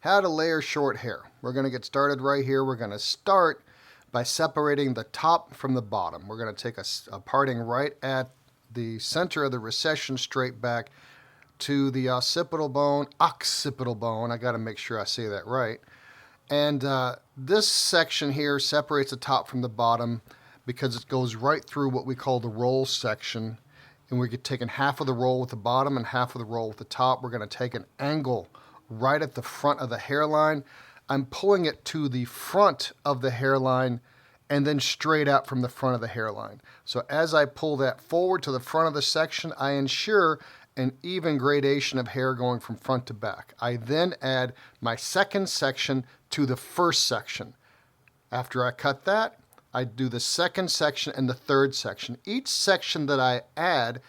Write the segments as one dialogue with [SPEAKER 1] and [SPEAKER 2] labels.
[SPEAKER 1] How to layer short hair. We're going to get started right here. We're going to start by separating the top from the bottom. We're going to take a parting right at the center of the recession straight back to the occipital bone. I got to make sure I say that right. And this section here separates the top from the bottom because it goes right through what we call the roll section. And we're taking half of the roll with the bottom and half of the roll with the top. We're going to take an angle right at the front of the hairline. I'm pulling it to the front of the hairline and then straight out from the front of the hairline. So as I pull that forward to the front of the section, I ensure an even gradation of hair going from front to back. I then add my second section to the first section. After I cut that, I do the second section and the third section. Each section that I add,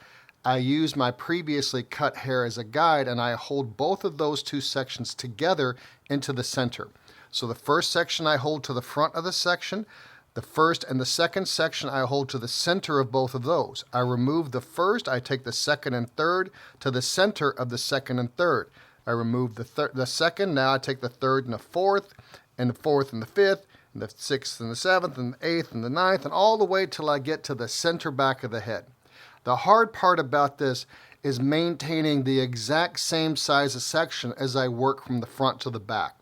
[SPEAKER 1] I use my previously cut hair as a guide, and I hold both of those two sections together into the center. So the first section I hold to the front of the section. The first and the second section I hold to the center of both of those. I remove the first, I take the second and third to the center of the second and third. I remove the second, now I take the third and the fourth and the fifth, and the sixth and the seventh and the eighth and the ninth, and all the way till I get to the center back of the head. The hard part about this is maintaining the exact same size of section as I work from the front to the back.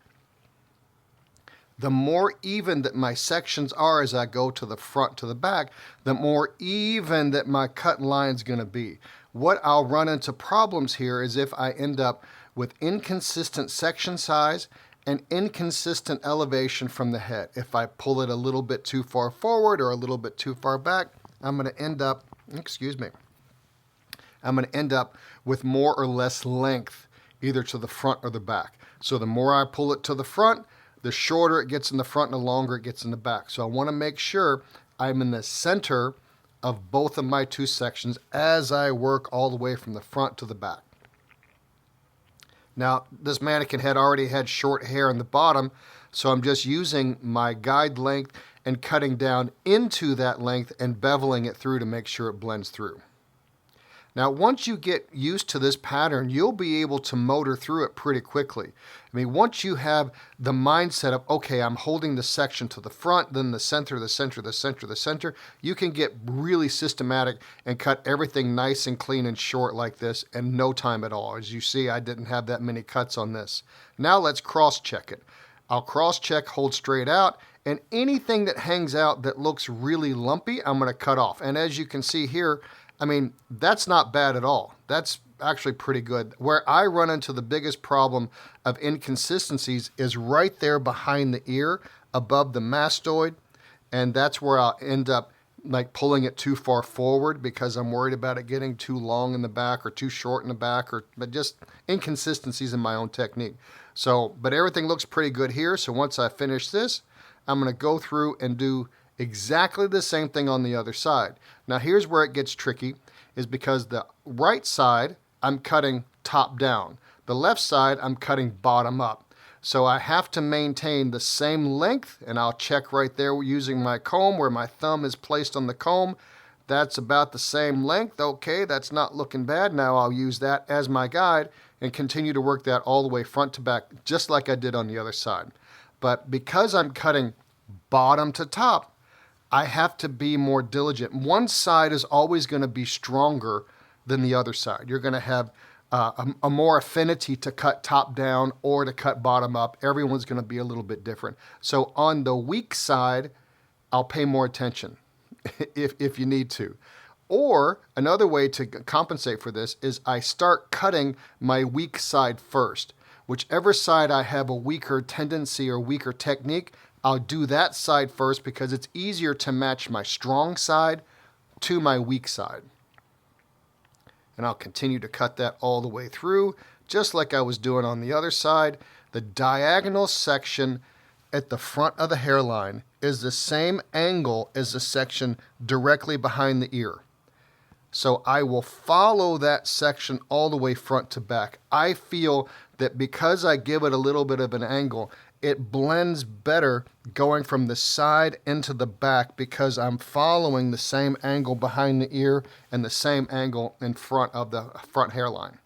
[SPEAKER 1] The more even that my sections are as I go to the front to the back, the more even that my cut line is going to be. What I'll run into problems here is if I end up with inconsistent section size and inconsistent elevation from the head. If I pull it a little bit too far forward or a little bit too far back, I'm going to end up with more or less length either to the front or the back. So the more I pull it to the front, the shorter it gets in the front and the longer it gets in the back. So I want to make sure I'm in the center of both of my two sections as I work all the way from the front to the back. Now, this mannequin head already had short hair on the bottom, so I'm just using my guide length and cutting down into that length and beveling it through to make sure it blends through. Now, once you get used to this pattern, you'll be able to motor through it pretty quickly. I mean, once you have the mindset of, okay, I'm holding the section to the front, then the center, the center, the center, the center, you can get really systematic and cut everything nice and clean and short like this in no time at all. As you see, I didn't have that many cuts on this. Now let's cross-check it. I'll cross-check, hold straight out, and anything that hangs out that looks really lumpy, I'm going to cut off. And as you can see here, I mean, that's not bad at all. That's actually pretty good. Where I run into the biggest problem of inconsistencies is right there behind the ear, above the mastoid, and that's where I'll end up like pulling it too far forward because I'm worried about it getting too long in the back or too short in the back, but just inconsistencies in my own technique. So, but everything looks pretty good here. So once I finish this, I'm going to go through and do exactly the same thing on the other side. Now here's where it gets tricky, is because the right side I'm cutting top down. The left side I'm cutting bottom up. So I have to maintain the same length, and I'll check right there using my comb where my thumb is placed on the comb. That's about the same length. Okay, that's not looking bad. Now I'll use that as my guide and continue to work that all the way front to back, just like I did on the other side. But because I'm cutting bottom to top, I have to be more diligent. One side is always going to be stronger than the other side. You're going to have a more affinity to cut top down or to cut bottom up. Everyone's going to be a little bit different. So on the weak side, I'll pay more attention if you need to. Or another way to compensate for this is I start cutting my weak side first. Whichever side I have a weaker tendency or weaker technique, I'll do that side first because it's easier to match my strong side to my weak side. And I'll continue to cut that all the way through, just like I was doing on the other side. The diagonal section at the front of the hairline is the same angle as the section directly behind the ear. So I will follow that section all the way front to back. I feel that because I give it a little bit of an angle, it blends better going from the side into the back because I'm following the same angle behind the ear and the same angle in front of the front hairline.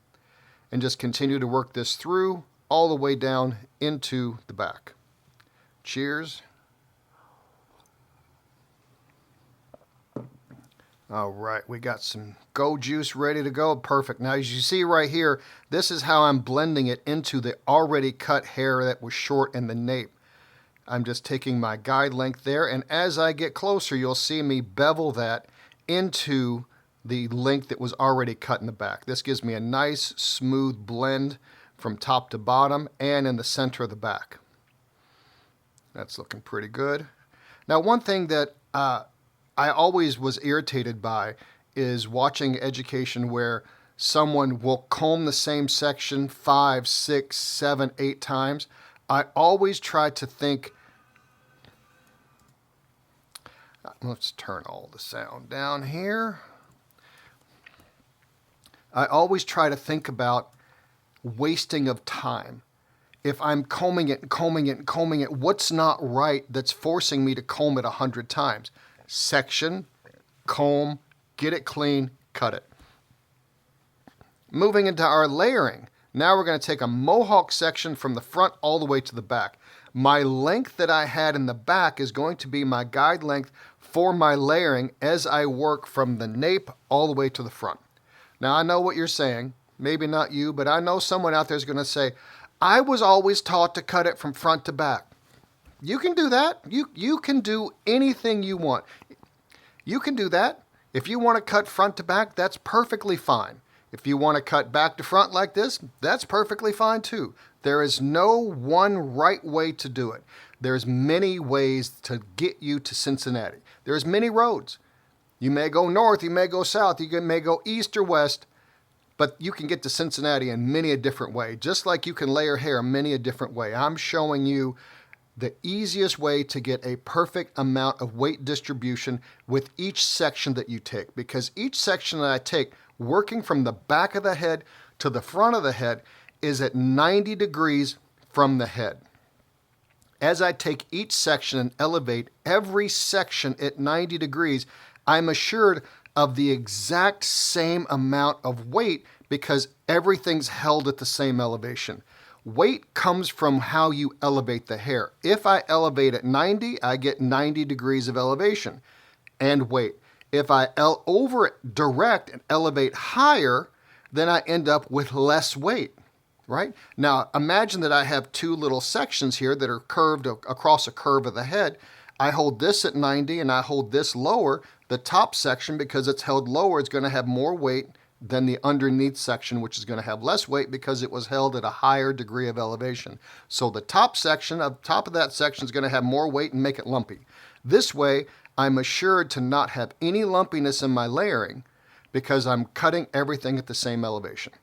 [SPEAKER 1] And just continue to work this through all the way down into the back. Cheers. All right, we got some go juice ready to go. Perfect. Now, as you see right here, this is how I'm blending it into the already cut hair that was short in the nape. I'm just taking my guide length there, and as I get closer, you'll see me bevel that into the length that was already cut in the back. This gives me a nice, smooth blend from top to bottom and in the center of the back. That's looking pretty good. Now, one thing that I always was irritated by is watching education where someone will comb the same section 5, 6, 7, 8 times. I always try to think, let's turn all the sound down here. I always try to think about wasting of time. If I'm combing it and combing it and combing it, what's not right that's forcing me to comb it 100 times? Section, comb, get it clean, cut it. Moving into our layering. Now we're going to take a Mohawk section from the front all the way to the back. My length that I had in the back is going to be my guide length for my layering as I work from the nape all the way to the front. Now I know what you're saying. Maybe not you, but I know someone out there is going to say, I was always taught to cut it from front to back. You can do that. You can do anything you want. You can do that. If you want to cut front to back, that's perfectly fine. If you want to cut back to front like this, that's perfectly fine too. There is no one right way to do it. There's many ways to get you to Cincinnati. There's many roads. You may go north, you may go south, you may go east or west, but you can get to Cincinnati in many a different way, just like you can layer hair many a different way. I'm showing you the easiest way to get a perfect amount of weight distribution with each section that you take, because each section that I take, working from the back of the head to the front of the head, is at 90 degrees from the head. As I take each section and elevate every section at 90 degrees, I'm assured of the exact same amount of weight because everything's held at the same elevation. Weight comes from how you elevate the hair. If I elevate at 90, I get 90 degrees of elevation and weight. If I over direct and elevate higher, then I end up with less weight, right? Now, imagine that I have two little sections here that are curved across a curve of the head. I hold this at 90 and I hold this lower. The top section, because it's held lower, is going to have more weight than the underneath section, which is going to have less weight because it was held at a higher degree of elevation. So the top section, of top of that section, is going to have more weight and make it lumpy. This way, I'm assured to not have any lumpiness in my layering because I'm cutting everything at the same elevation.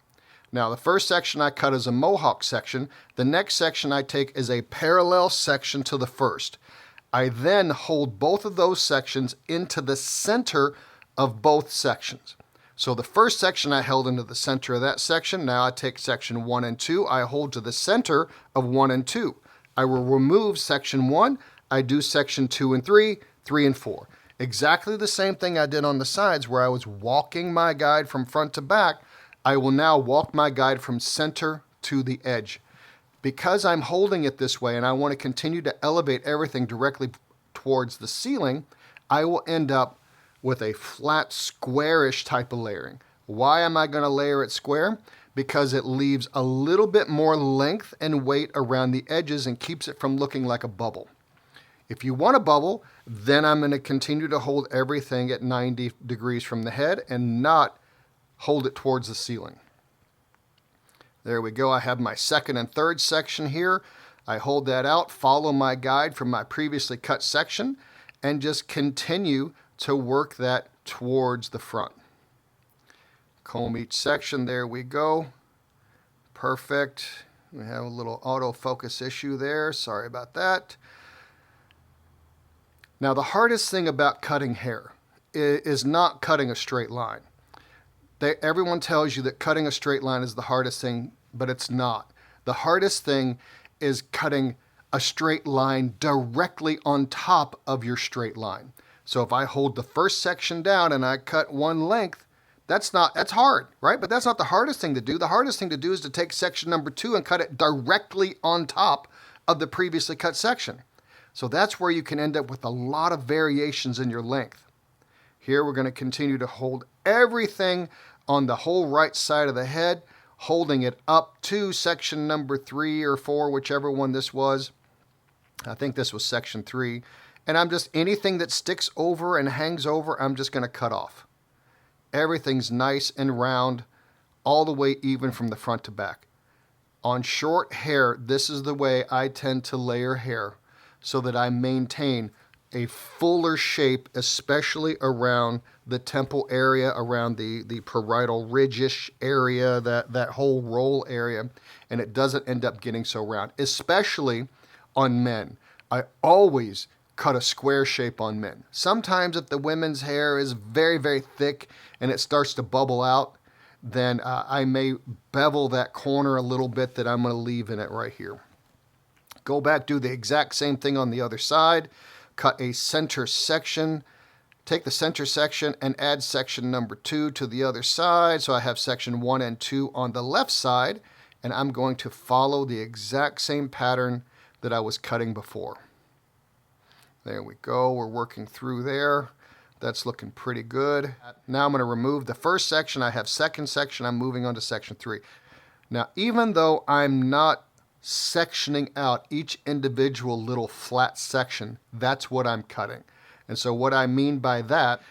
[SPEAKER 1] Now, the first section I cut is a Mohawk section. The next section I take is a parallel section to the first. I then hold both of those sections into the center of both sections. So the first section I held into the center of that section. Now I take section 1 and 2. I hold to the center of 1 and 2. I will remove section 1. I do section 2 and 3, 3 and 4. Exactly the same thing I did on the sides where I was walking my guide from front to back. I will now walk my guide from center to the edge. Because I'm holding it this way and I want to continue to elevate everything directly towards the ceiling, I will end up with a flat, squarish type of layering. Why am I going to layer it square? Because it leaves a little bit more length and weight around the edges and keeps it from looking like a bubble. If you want a bubble, then I'm going to continue to hold everything at 90 degrees from the head and not hold it towards the ceiling. There we go. I have my second and third section here. I hold that out, follow my guide from my previously cut section, and just continue to work that towards the front. Comb each section. There we go. Perfect. We have a little autofocus issue there. Sorry about that. Now, the hardest thing about cutting hair is not cutting a straight line. Everyone tells you that cutting a straight line is the hardest thing, but it's not. The hardest thing is cutting a straight line directly on top of your straight line. So if I hold the first section down and I cut one length, That's hard, right? But that's not the hardest thing to do. The hardest thing to do is to take section number 2 and cut it directly on top of the previously cut section. So that's where you can end up with a lot of variations in your length. Here we're going to continue to hold everything on the whole right side of the head, holding it up to section number 3 or 4, whichever one this was. I think this was section 3. And I'm just, anything that sticks over and hangs over, I'm just going to cut off. Everything's nice and round, all the way even from the front to back. On short hair, this is the way I tend to layer hair so that I maintain a fuller shape, especially around the temple area, around the parietal ridge-ish area, that whole roll area, and it doesn't end up getting so round, especially on men. I always cut a square shape on men. Sometimes if the women's hair is very, very thick and it starts to bubble out, then I may bevel that corner a little bit that I'm going to leave in it right here. Go back, do the exact same thing on the other side. Cut a center section. Take the center section and add section number 2 to the other side. So I have section 1 and 2 on the left side, and I'm going to follow the exact same pattern that I was cutting before. There we go, we're working through there. That's looking pretty good. Now I'm going to remove the first section. I have second section, I'm moving on to section 3. Now, even though I'm not sectioning out each individual little flat section, that's what I'm cutting. And so what I mean by that,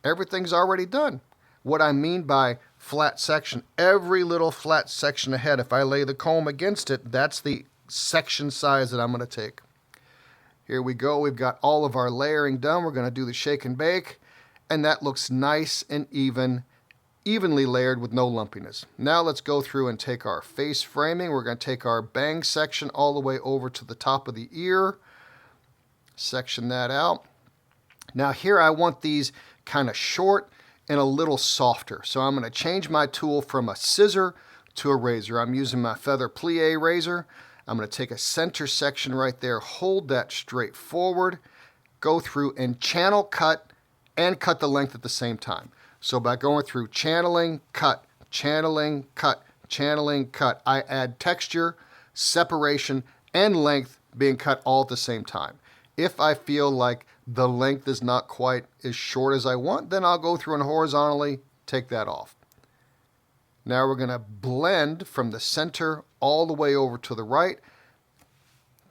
[SPEAKER 1] everything's already done. What I mean by flat section, every little flat section ahead, if I lay the comb against it, that's the section size that I'm going to take. Here we go. We've got all of our layering done. We're going to do the shake and bake, and that looks nice and evenly layered with no lumpiness. Now let's go through and take our face framing. We're going to take our bang section all the way over to the top of the ear, section that out. Now here I want these kind of short and a little softer. So I'm going to change my tool from a scissor to a razor. I'm using my feather plie razor. I'm going to take a center section right there, hold that straight forward, go through and channel cut and cut the length at the same time. So by going through channeling, cut, channeling, cut, channeling, cut, I add texture, separation, and length being cut all at the same time. If I feel like the length is not quite as short as I want, then I'll go through and horizontally take that off. Now we're going to blend from the center all the way over to the right,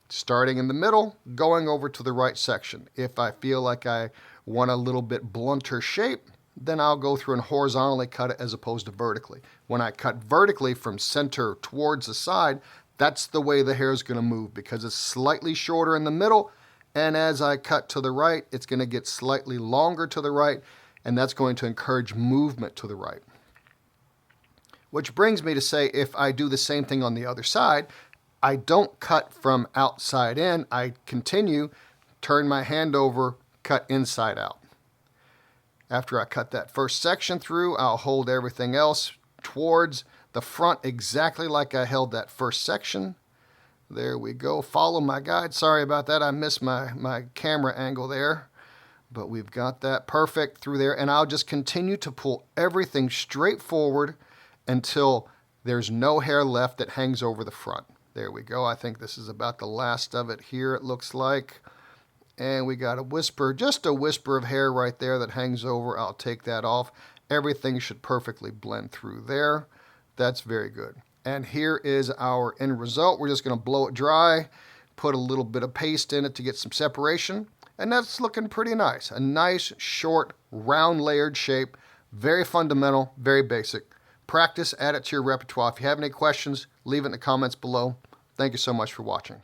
[SPEAKER 1] starting in the middle, going over to the right section. If I feel like I want a little bit blunter shape, then I'll go through and horizontally cut it as opposed to vertically. When I cut vertically from center towards the side, that's the way the hair is going to move because it's slightly shorter in the middle, and as I cut to the right, it's going to get slightly longer to the right, and that's going to encourage movement to the right. Which brings me to say, if I do the same thing on the other side, I don't cut from outside in. I continue, turn my hand over, cut inside out. After I cut that first section through, I'll hold everything else towards the front exactly like I held that first section. There we go. Follow my guide. Sorry about that. I missed my camera angle there. But we've got that perfect through there. And I'll just continue to pull everything straight forward until there's no hair left that hangs over the front. There we go. I think this is about the last of it here, it looks like. And we got a whisper, just a whisper of hair right there that hangs over. I'll take that off. Everything should perfectly blend through there. That's very good. And here is our end result. We're just going to blow it dry, put a little bit of paste in it to get some separation, and that's looking pretty nice. A nice, short, round layered shape. Very fundamental, very basic. Practice, add it to your repertoire. If you have any questions, leave it in the comments below. Thank you so much for watching.